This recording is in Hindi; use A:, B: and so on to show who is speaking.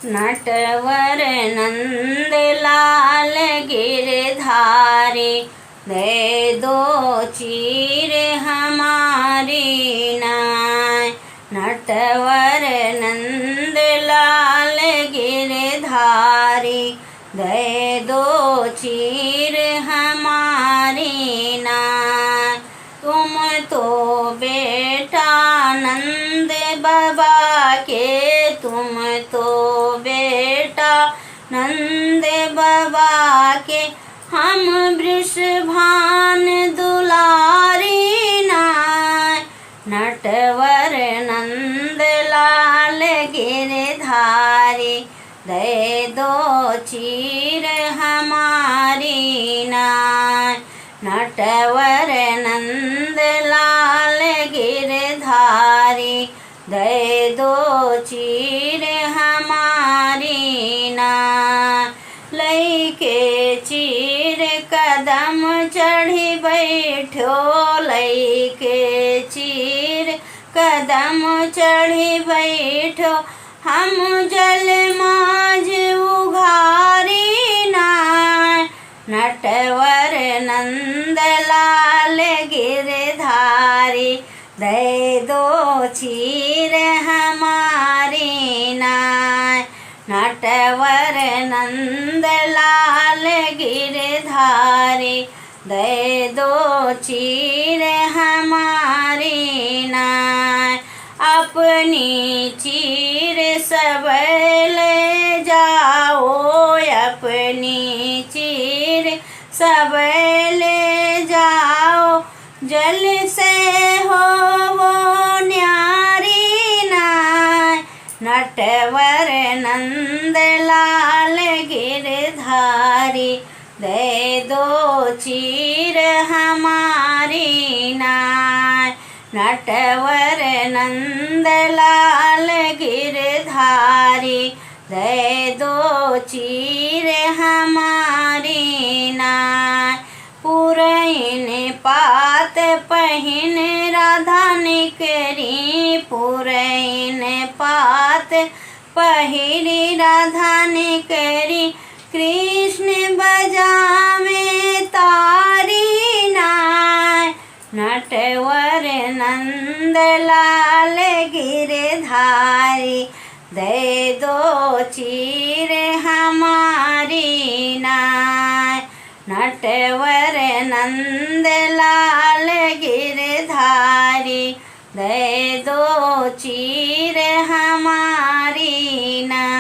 A: नटवर नंद लाल गिरधारी, दे दो चीर हमारी नाय। नटवर नंद लाल गिरधारी, दे दो चीर हमारी नाय। तुम तो बेटा नंद बाबा के, तुम तो बेटा नंद बाबा के, हम वृषभान दुलारी नाय। नटवर नंद लाल गिरधारी, दे दो चीर हमारी नाय। नटवर नंद लाल गिरधारी, दे दो चीर हमारी नाय। लइके चीर कदम चढ़ी बैठो, लइके चीर कदम चढ़ी बैठो, हम जल माझ उघारी नाय। नटवर नंद लाल गिरधारी, दे दो चीर हमारी नाय। नटवर नंद लाल गिरधारी, दे दो चीर हमारी नाय। अपनी चीर सब ले जाओ, अपनी चीर सब ले जाओ, जल से हो वो न्यारी नाय। नटवर नंद लाल गिरधारी, दे दो चीर हमारी नाय। नटवर नंद लाल गिरधारी, दे दो चीर हमारी नाय। पुरैन पात पहिन राधा निकरी, पुरैन पात पहिरी राधा निकरी, कृष्ण बजावे तारी नाय। नटवर नंद लाल गिरधारी, दे दो चीर हमारी नाय। नटवर नंद लाल गिरधारी, दे दो चीर हमारी नाय।